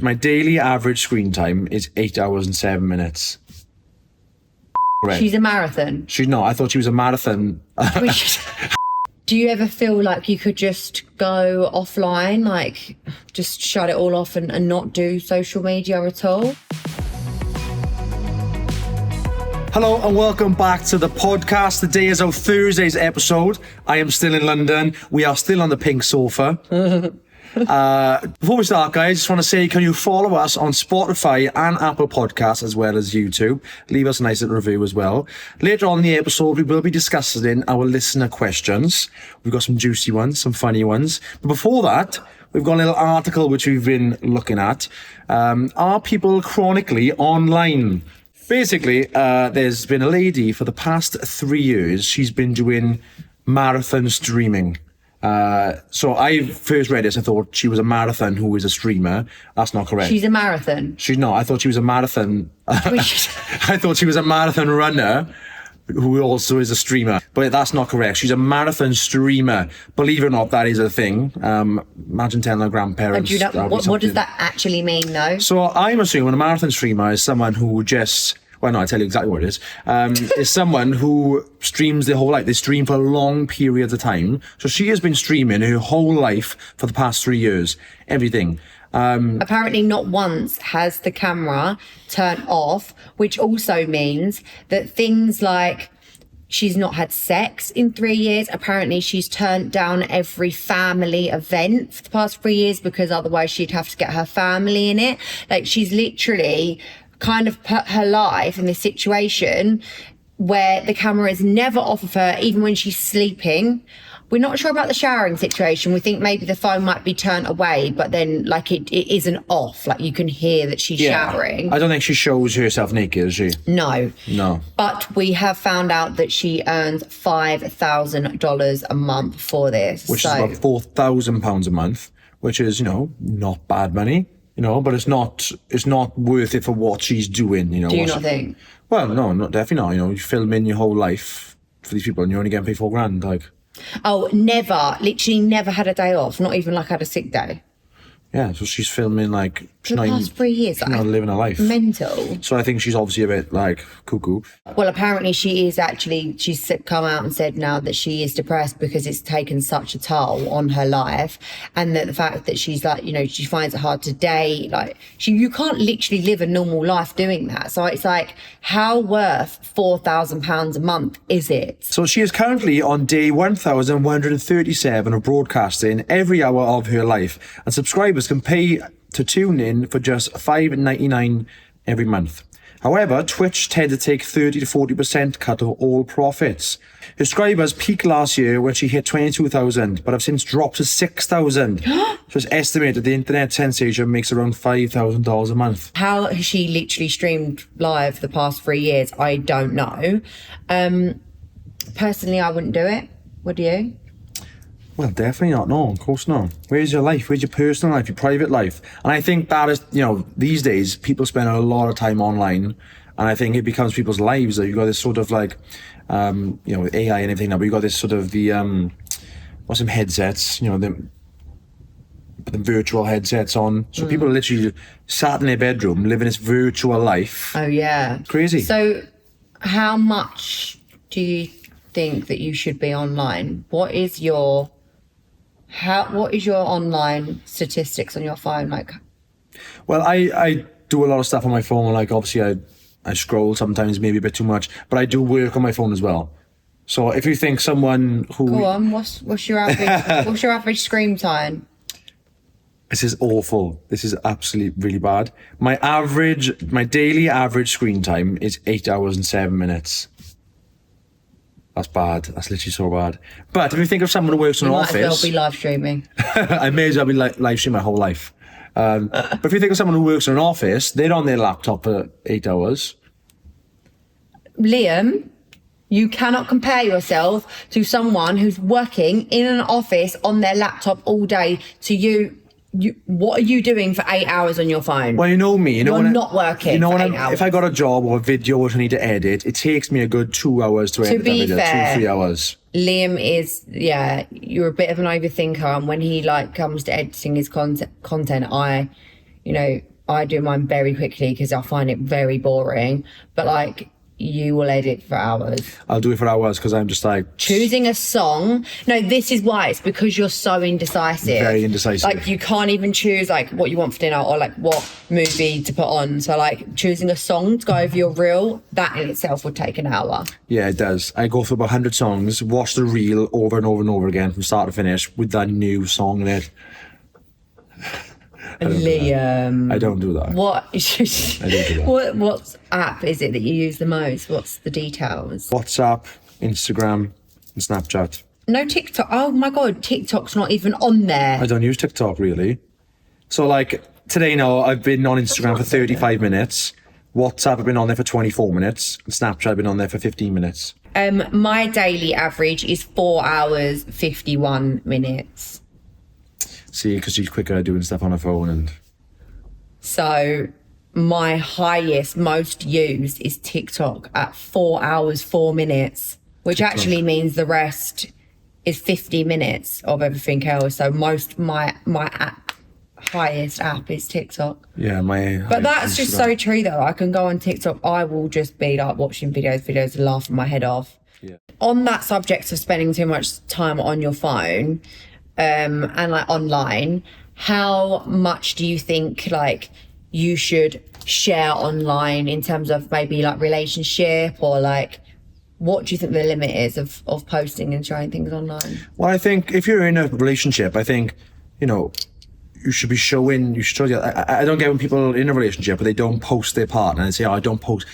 my daily average screen time is 8 hours and 7 minutes. Correct. She's a marathon. She's not. I thought she was a marathon. Do you ever feel like you could just go offline, like just shut it all off and not do social media at all? Hello and welcome back to the podcast. Today is our Thursday's episode. I am still in London. We are still on the pink sofa. Before we start, guys, just want to say, can you follow us on Spotify and Apple Podcasts as well as YouTube? Leave us a nice little review as well. Later on in the episode, we will be discussing our listener questions. We've got some juicy ones, some funny ones. But before that, we've got a little article which we've been looking at. Are people chronically online? Basically, there's been a lady for the past 3 years. She's been doing marathon streaming. So I first read this, I thought she was a marathon who is a streamer. That's not correct. She's a marathon. She's not. I thought she was a marathon. I thought she was a marathon runner who also is a streamer. But that's not correct. She's a marathon streamer. Believe it or not, that is a thing. Imagine telling her grandparents. Do you know, what does that actually mean, though? So I'm assuming a marathon streamer is someone who just... Well, no, I'll tell you exactly what it is. Is someone who streams their whole life. They stream for long periods of time. So she has been streaming her whole life for the past 3 years. Everything. Apparently not once has the camera turned off, which also means that things like she's not had sex in 3 years. Apparently she's turned down every family event for the past 3 years because otherwise she'd have to get her family in it. Like, she's literally kind of put her life in this situation where the camera is never off of her, even when she's sleeping. We're not sure about the showering situation. We think maybe the phone might be turned away, but then like it isn't off. Like, you can hear that she's showering. I don't think she shows herself naked, does she? No. No. But we have found out that she earns $5,000 a month for this. Which is about £4,000 a month, which is, not bad money. But it's not worth it for what she's doing. Do you not think? Well, no, definitely not. You're filming your whole life for these people, and you're only getting paid $4,000. Like, literally never had a day off. Not even like had a sick day. Yeah, so she's filming like for the past 3 years. She's not living a life. Mental. So I think she's obviously a bit like cuckoo. Well, apparently she's come out and said now that she is depressed because it's taken such a toll on her life, and that the fact that she's like, she finds it hard to date. Like, you can't literally live a normal life doing that. So it's like, how worth £4,000 a month is it? So she is currently on day 1,137 of broadcasting every hour of her life, and subscribers can pay to tune in for just $5.99 every month. However, Twitch tend to take 30 to 40% cut of all profits. Her subscribers peaked last year when she hit 22,000, but have since dropped to 6,000. So it's estimated the internet sensation makes around $5,000 a month. How has she literally streamed live for the past 3 years? I don't know. Personally, I wouldn't do it. Would you? Well, definitely not. No, of course not. Where's your life? Where's your personal life, your private life? And I think that is, these days, people spend a lot of time online. And I think it becomes people's lives. You've got this sort of like, with AI and everything now, but you've got this sort of what's some headsets, the virtual headsets on. So people are literally sat in their bedroom, living this virtual life. Oh, yeah. Crazy. So how much do you think that you should be online? What is your online statistics on your phone like? Well, I do a lot of stuff on my phone. Like, obviously I scroll sometimes, maybe a bit too much, but I do work on my phone as well. So if you think someone who... Go on, what's your average what's your average screen time? This is awful. This is absolutely really bad. My daily average screen time is 8 hours and 7 minutes. That's bad. That's literally so bad. But if you think of someone who works in an office... You might as well be live streaming. I may as well be live streaming my whole life. But if you think of someone who works in an office, they're on their laptop for 8 hours. Liam, you cannot compare yourself to someone who's working in an office on their laptop all day to you. What are you doing for 8 hours on your phone? Well, you know me. You're not working for 8 hours. If I got a job or a video which I need to edit, it takes me a good 2 hours to edit that video. Fair, 2-3 hours. Liam is, you're a bit of an overthinker, and when he comes to editing his content, you know, I do mine very quickly because I find it very boring. But like, you will edit for hours. I'll do it for hours because I'm just like... Choosing a song. No, this is why. It's because you're so indecisive. Very indecisive. Like, you can't even choose like what you want for dinner or like what movie to put on. So like choosing a song to go over your reel, that in itself would take an hour. Yeah, it does. I go through about 100 songs, watch the reel over and over and over again from start to finish with that new song in it. Liam, I don't do that. What? I don't do that. What app is it that you use the most? What's the details? WhatsApp, Instagram, and Snapchat. No TikTok. Oh my God, TikTok's not even on there. I don't use TikTok really. So like today now, I've been on Instagram for 35 minutes. WhatsApp, I've been on there for 24 minutes. And Snapchat, I've been on there for 15 minutes. My daily average is 4 hours, 51 minutes. See, because she's quicker at doing stuff on her phone and... So my highest, most used is TikTok at 4 hours, 4 minutes, which TikTok. Actually means the rest is 50 minutes of everything else. So my highest app is TikTok. Yeah, But that's just so true though. I can go on TikTok, I will just be like watching videos and laughing my head off. Yeah. On that subject of spending too much time on your phone, and like online, how much do you think like you should share online in terms of maybe like relationship, or like what do you think the limit is of posting and sharing things online? Well, I think if you're in a relationship, I think, you know, you should show. I don't get when people are in a relationship but they don't post their partner and say, oh, I don't post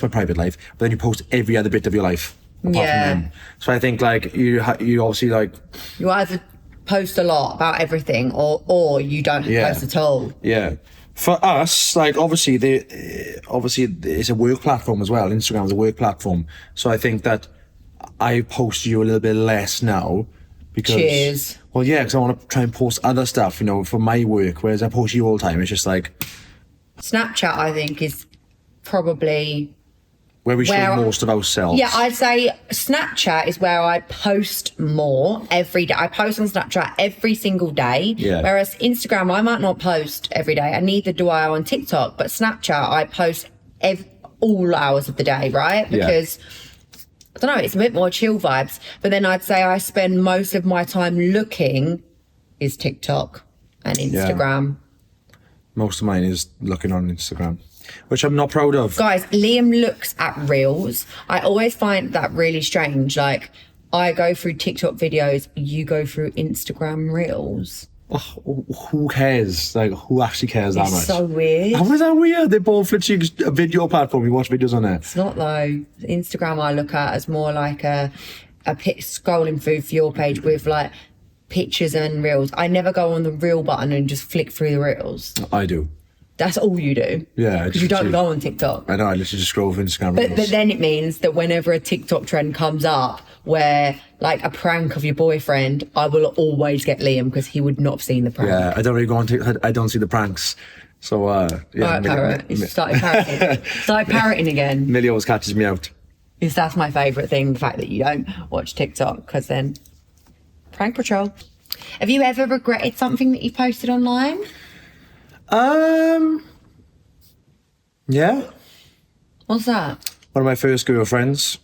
my private life, but then you post every other bit of your life apart from them. So I think like you obviously like, you either post a lot about everything or you don't post at all. Yeah. For us, like obviously it's a work platform as well. Instagram is a work platform. So I think that I post you a little bit less now because... Cheers. Well, yeah, because I want to try and post other stuff, you know, for my work, whereas I post you all the time. It's just like... Snapchat, I think, is probably... where we show most of ourselves. Yeah, I'd say Snapchat is where I post more every day. I post on Snapchat every single day. Yeah. Whereas Instagram, I might not post every day, and neither do I on TikTok. But Snapchat, I post all hours of the day, right? Because, I don't know, it's a bit more chill vibes. But then I'd say I spend most of my time looking is TikTok and Instagram. Yeah. Most of mine is looking on Instagram, which I'm not proud of. Guys, Liam looks at reels. I always find that really strange. Like, I go through TikTok videos, you go through Instagram reels. Oh, who cares? Like, who actually cares that much? It's so weird. How is that weird? They're both literally a video platform. You watch videos on there. It's not though. Instagram I look at as more like a scrolling through for your page with like pictures and reels. I never go on the reel button and just flick through the reels. I do. That's all you do. Yeah. Because you don't go on TikTok. I know, I literally just scroll through Instagram. But then it means that whenever a TikTok trend comes up where like a prank of your boyfriend, I will always get Liam because he would not have seen the prank. Yeah, I don't really go on TikTok. I don't see the pranks. So, yeah. Alright, parrot. You started parroting. Started parroting again. Millie always catches me out. Yes, that's my favourite thing, the fact that you don't watch TikTok, because then prank patrol. Have you ever regretted something that you posted online? Yeah. What's that? One of my first girlfriends.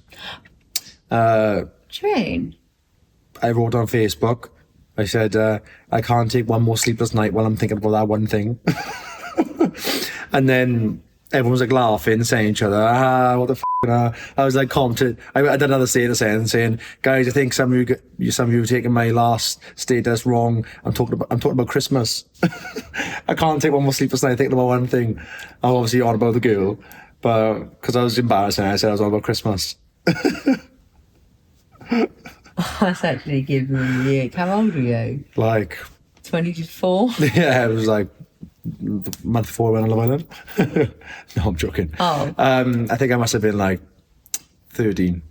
What do you mean? I wrote on Facebook. I said, I can't take one more sleepless night while I'm thinking about that one thing. And then everyone was like laughing, saying each other, what the f***. I was like commented. I did another status saying, guys, I think some of you have taken my last status wrong. I'm talking about Christmas. I can't take one more sleepless night thinking about one thing. I'm obviously on about the girl, but because I was embarrassed, I said I was on about Christmas. That's actually giving me the ick. How old are you? Like 24? Yeah, it was like the month before I went on Love Island. No, I'm joking. Oh. I think I must have been like 13.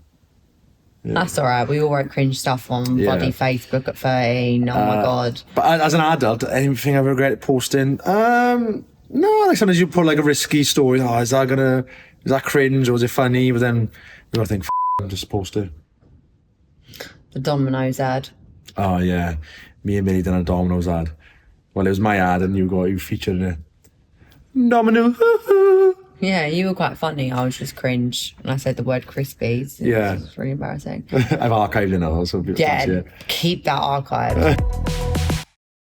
Yeah. That's all right. We all wrote cringe stuff on bloody Facebook at 13. Oh my God. But as an adult, anything I've regretted posting? No, like sometimes you put like a risky story. Oh, is that cringe or is it funny? But then you gotta think, I'm just supposed to. The Domino's ad. Oh yeah. Me and Millie done a Domino's ad. Well, it was my ad and you featured in it. Domino. Yeah, you were quite funny. I was just cringe when I said the word crispies. Yeah. It was really embarrassing. I've archived it now, so people can see Yeah, it. keep that archived.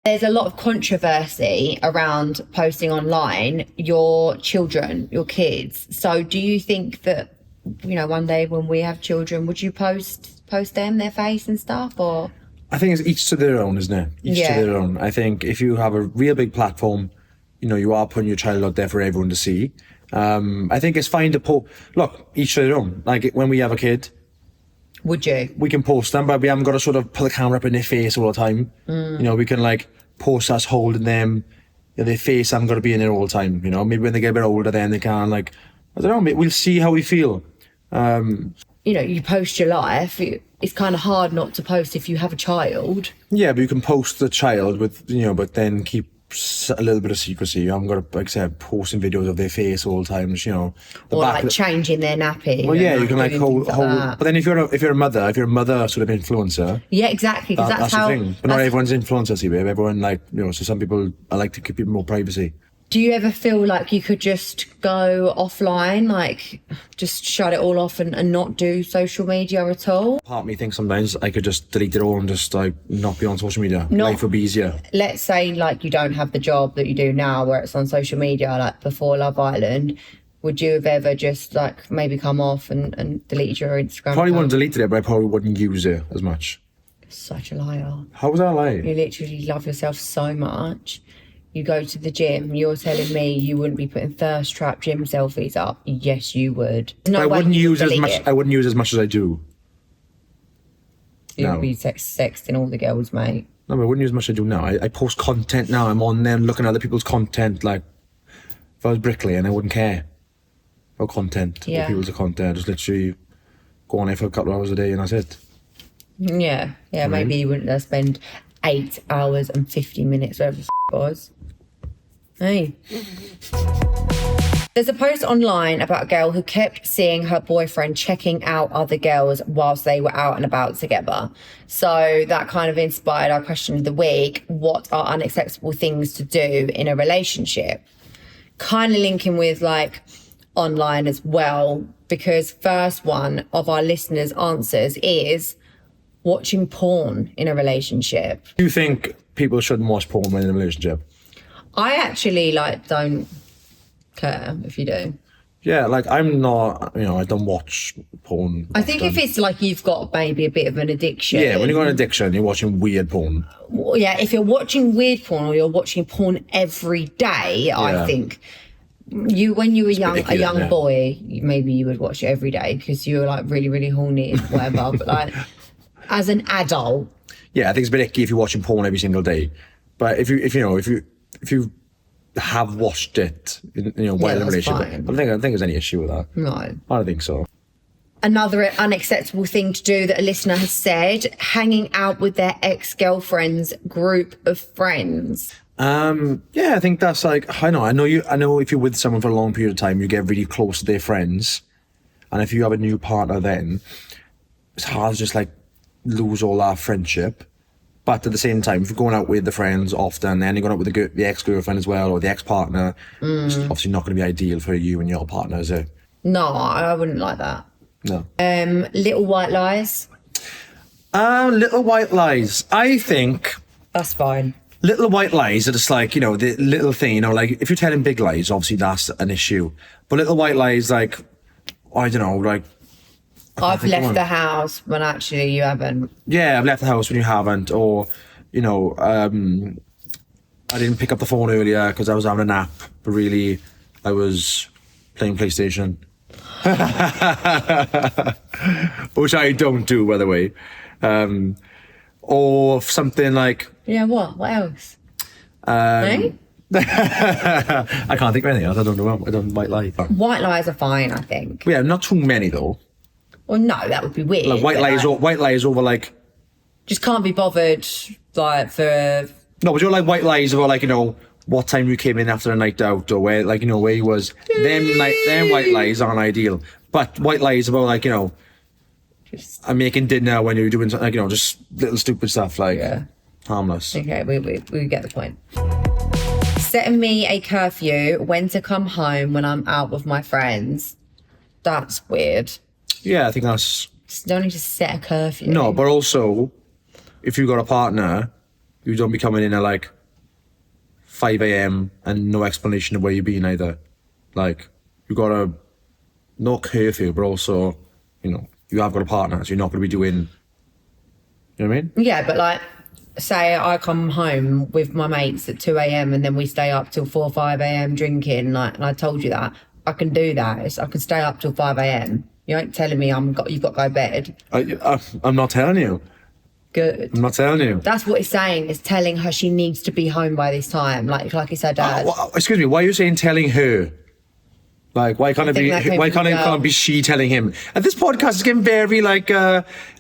There's a lot of controversy around posting online your children, your kids. So do you think that, one day when we have children, would you post them, their face and stuff, or? I think it's each to their own, isn't it? Each to their own. I think if you have a real big platform, you are putting your child out there for everyone to see. I think it's fine to look, each to their own. Like when we have a kid, would you? We can post them, but we haven't got to sort of put the camera up in their face all the time. We can like post us holding them. Their face haven't got to be in there all the time. Maybe when they get a bit older, then they can I don't know. We'll see how we feel. You post your life. It's kind of hard not to post if you have a child. Yeah, but you can post the child with, but then keep a little bit of secrecy. You haven't got to, like I said, posting videos of their face all the time. Or like changing their nappy. Well, yeah, you can like hold. But then if you're a mother sort of influencer. Yeah, exactly. Because that's how. The thing. But not everyone's influencer, see, babe. Everyone so some people, I like to give people more privacy. Do you ever feel like you could just go offline, like just shut it all off and not do social media at all? Part of me thinks sometimes I could just delete it all and just like not be on social media. Life would be easier. Let's say like you don't have the job that you do now where it's on social media, like before Love Island. Would you have ever just like maybe come off and delete your Instagram? Probably wouldn't delete it, but I probably wouldn't use it as much. Such a liar. How was that a lie? You literally love yourself so much. You go to the gym, you're telling me you wouldn't be putting thirst trap gym selfies up. Yes, you would. I wouldn't use as much. I wouldn't use as much as I do. You'd be sexting all the girls, mate. No, but I wouldn't use as much as I do now. I post content now. I'm on there looking at other people's content. Like if I was bricklaying, I wouldn't care about content. Yeah. Or people's content. Just literally go on there for a couple of hours a day and that's it. Yeah. Maybe you wouldn't spend 8 hours and 50 minutes, whatever the it was. Hey. There's a post online about a girl who kept seeing her boyfriend checking out other girls whilst they were out and about together. So that kind of inspired our question of the week. What are unacceptable things to do in a relationship? Kind of linking with like online as well, because first one of our listeners' answers is watching porn in a relationship. Do you think people shouldn't watch porn when in a relationship? I actually don't care if you do. Yeah, like I'm not, I don't watch porn. I think if it's like you've got maybe a bit of an addiction. Yeah, when you've got an addiction, you're watching weird porn. Yeah, if you're watching weird porn or you're watching porn every day, I think when you were a young boy, maybe you would watch it every day because you were like really, really horny and whatever. But like as an adult. Yeah, I think it's a bit icky if you're watching porn every single day. But if you have watched it, while in a relationship, I don't think there's any issue with that. No, I don't think so. Another unacceptable thing to do that a listener has said: hanging out with their ex-girlfriend's group of friends. Yeah, I think that's like I know if you're with someone for a long period of time, you get really close to their friends, and if you have a new partner, then it's hard to just like lose all that friendship. But at the same time, if you're going out with the friends often, then you're going out with the ex-girlfriend as well, or the ex-partner, it's obviously not going to be ideal for you and your partner, is it? No, I wouldn't like that. No. Little white lies. Little white lies. I think That's fine. little white lies are just like, the little thing, like if you're telling big lies, obviously that's an issue. But little white lies, like, I don't know, like, I've left the house when actually you haven't. yeah, I've left the house when you haven't, or, I didn't pick up the phone earlier because I was having a nap, but really I was playing PlayStation. Which I don't do, by the way. Or something like... Yeah, what else? I can't think of anything else. I don't white lie. White lies are fine, I think. Yeah, not too many though. Well, no, that would be weird. Like white lies over like... Just can't be bothered, like, for... No, but you're like white lies about like, what time you came in after a night out, or where, like, where you was. Them white lies aren't ideal. But white lies about like, I'm making dinner when you're doing something, like, just little stupid stuff, like, harmless. Okay, we get the point. Setting me a curfew when to come home when I'm out with my friends. That's weird. Yeah, I think that's... Just don't need to set a curfew. No, but also, if you've got a partner, you don't be coming in at like 5 a.m. and no explanation of where you've been either. Like, you got a... No curfew, but also, you know, you have got a partner, so you're not going to be doing... You know what I mean? Yeah, but like, say I come home with my mates at 2 a.m. and then we stay up till 4 or 5 a.m. drinking, like, and I told you that. I can do that. I can stay up till 5 a.m. You ain't telling me you've got to go to bed. I'm not telling you. Good. I'm not telling you. That's what he's saying, is telling her she needs to be home by this time, like it's her dad. Excuse me, why are you saying telling her? Like, why can't it be she telling him? And this podcast is getting very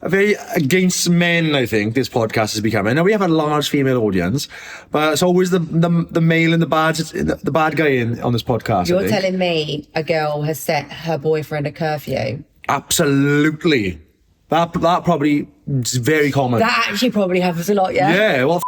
very against men. I think this podcast is becoming. Now we have a large female audience, but it's always the male and the bad guy on this podcast. You're telling me a girl has set her boyfriend a curfew? Absolutely. That probably is very common. That actually probably happens a lot. Yeah. Yeah. Well.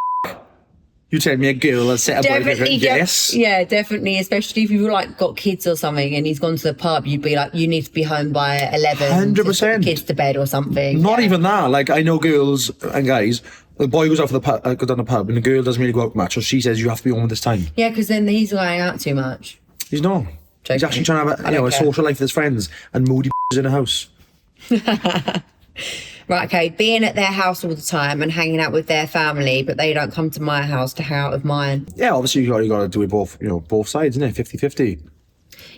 You tell me a girl has set a boyfriend. Yes. Yeah, definitely. Especially if you've like got kids or something and he's gone to the pub, you'd be like, you need to be home by 11. 100%. Kids to bed or something. Not even that. Like, I know girls and guys, the boy goes out for the pub, go down the pub, and the girl doesn't really go out much, so she says you have to be home at this time. Yeah, because then he's going out too much. He's not. Joking. He's actually trying to have a social life with his friends, and moody in a house. Right, okay, being at their house all the time and hanging out with their family, but they don't come to my house to hang out with mine. Yeah, obviously you got to do it both sides, isn't it? 50-50.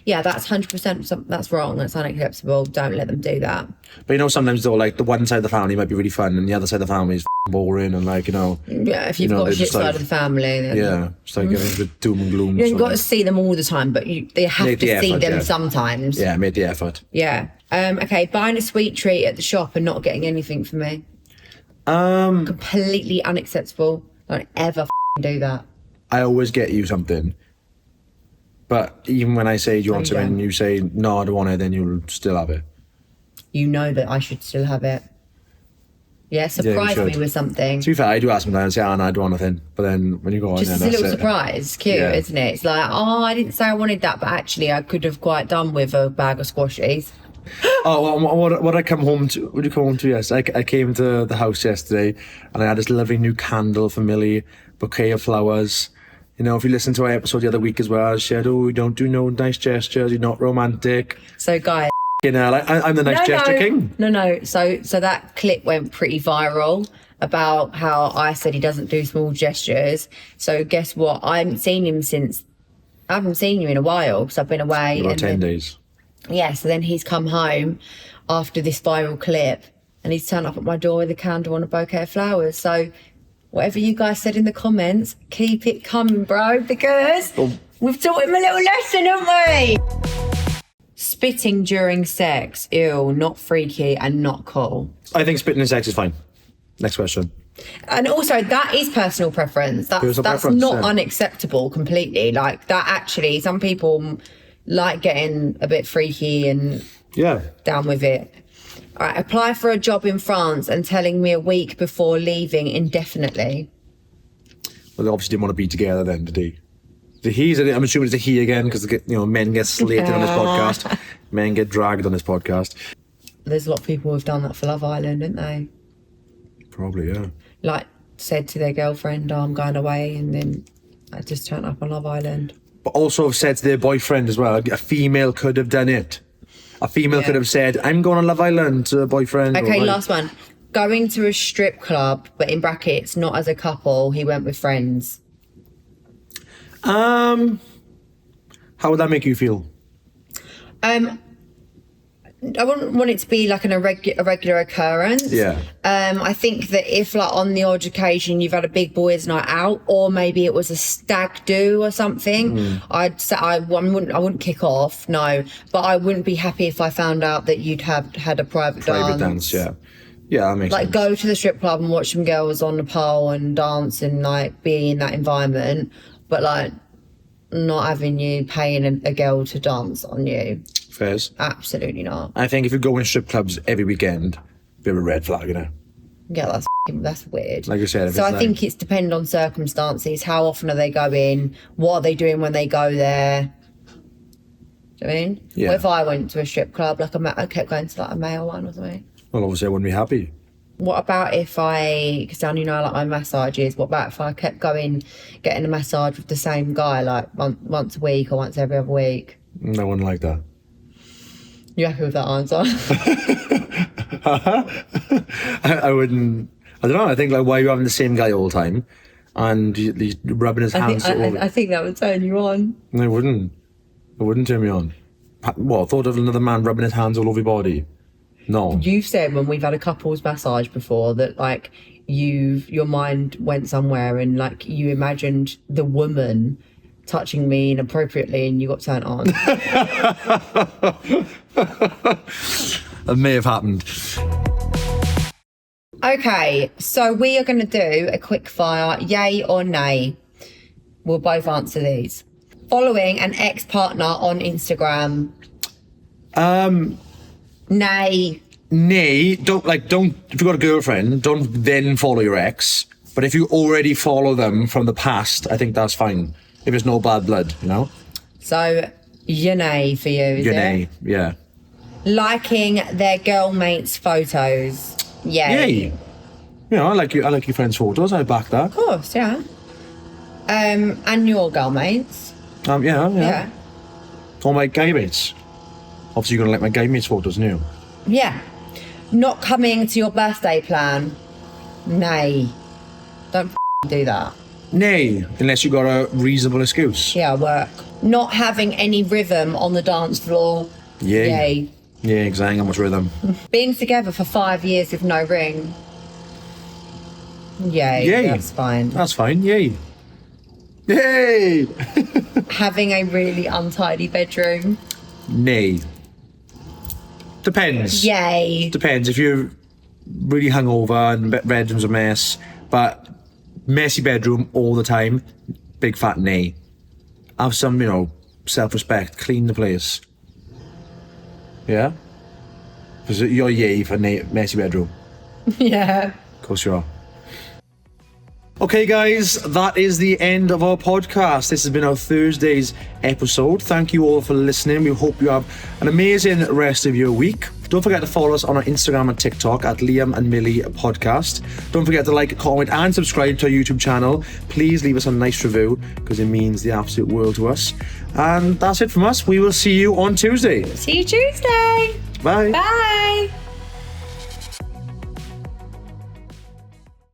Yeah, that's 100%. That's wrong. That's unacceptable. Don't let them do that. But sometimes though, like the one side of the family might be really fun, and the other side of the family is boring, and Yeah, if you've got a shit side of the family, then it's like getting a bit doom and gloom. You've got to see them all the time, but they have to see them sometimes. Yeah, make the effort. Yeah. Okay, buying a sweet treat at the shop and not getting anything for me. Completely unacceptable. Don't ever do that. I always get you something. But even when I say, do you want something, and you say, no, I don't want it, then you'll still have it. You know that I should still have it. Yeah, surprise me with something. To be fair, I do ask sometimes, I don't want nothing. But then when you go on, just a little surprise. Cute, isn't it? It's like, I didn't say I wanted that, but actually I could have quite done with a bag of squashies. What I come home to? What did you come home to? Yes, I came to the house yesterday, and I had this lovely new candle for Millie, bouquet of flowers. If you listen to our episode the other week as well, she said, "Oh, you don't do no nice gestures. You're not romantic." So, guys, I'm the nice gesture king. No. So that clip went pretty viral about how I said he doesn't do small gestures. So guess what? I haven't seen you in a while because I've been away. About 10 days. Yeah, so then he's come home after this viral clip and he's turned up at my door with a candle and a bouquet of flowers. So whatever you guys said in the comments, keep it coming, bro, because we've taught him a little lesson, haven't we? Spitting during sex, ew, not freaky and not cool. I think spitting in sex is fine. Next question. And also, that is personal preference. That's not unacceptable completely. Like, that actually, some people like getting a bit freaky and down with it. All right, apply for a job in France and telling me a week before leaving indefinitely. Well, they obviously didn't want to be together then, did he? I'm assuming it's a he again, because men get slated on this podcast. Men get dragged on this podcast. There's a lot of people who've done that for Love Island, haven't they? Probably, yeah. Like, said to their girlfriend, I'm going away, and then I just turned up on Love Island. But also have said to their boyfriend as well, a female could have done it. A female could have said, I'm going on Love Island to a boyfriend. Okay, last one. Going to a strip club, but in brackets, not as a couple, he went with friends. How would that make you feel? I wouldn't want it to be like a regular occurrence. Yeah. I think that if, like, on the odd occasion you've had a big boys' night out, or maybe it was a stag do or something, I'd say I wouldn't kick off, no. But I wouldn't be happy if I found out that you'd had a private dance. Yeah, that makes sense. Like, go to the strip club and watch some girls on the pole and dance and like be in that environment, but like not having you paying a girl to dance on you. Fairs. Absolutely not. I think if you go in strip clubs every weekend, bit of a red flag, Yeah, that's that's weird. Like I said, if so it's I think it's dependent on circumstances. How often are they going? What are they doing when they go there? Do you know what I mean? Yeah. What if I went to a strip club, like I kept going to like a male one or something? Well, obviously I wouldn't be happy. What about if because down I like my massages, what about if I kept going, getting a massage with the same guy like once a week or once every other week? I wouldn't like that. You happy with that answer? I wouldn't. I don't know. I think like why are you having the same guy all the time, and he's rubbing his hands. I think that would turn you on. No, it wouldn't. It wouldn't turn me on. What? Thought of another man rubbing his hands all over your body? No. You've said when we've had a couples massage before that like your mind went somewhere and like you imagined the woman touching me inappropriately and you got turned on. That may have happened. Okay, so we are going to do a quick fire, yay or nay. We'll both answer these. Following an ex-partner on Instagram. Nay. Nay, don't if you've got a girlfriend, don't then follow your ex. But if you already follow them from the past, I think that's fine. If it's no bad blood, you know? So, nay for you, is it? Nay, yeah. Liking their girl mates' photos. Yay. Yay. You know, I like your friends' photos, I back that. Of course, yeah. And your girl mates. Yeah. Or my guy mates. Obviously you're gonna like my guy mates' photos, aren't you? Yeah. Not coming to your birthday plan. Nay. Don't do that. Nay, unless you got a reasonable excuse. Yeah, work. Not having any rhythm on the dance floor. Yay. Yay. Yeah, because I ain't got much rhythm. Being together for 5 years with no ring. Yay. Yay. That's fine. That's fine, yay. Yay! Having a really untidy bedroom. Nay. Depends. Yay. Depends. If you're really hungover and bedroom's a mess, but messy bedroom all the time, big fat nay. Have some, self-respect. Clean the place. Yeah? Because you're yay for messy bedroom. Yeah. Of course you are. Okay, guys, that is the end of our podcast. This has been our Thursday's episode. Thank you all for listening. We hope you have an amazing rest of your week. Don't forget to follow us on our Instagram and TikTok at Liam and Millie Podcast. Don't forget to like, comment, and subscribe to our YouTube channel. Please leave us a nice review because it means the absolute world to us. And that's it from us. We will see you on Tuesday. See you Tuesday. Bye. Bye.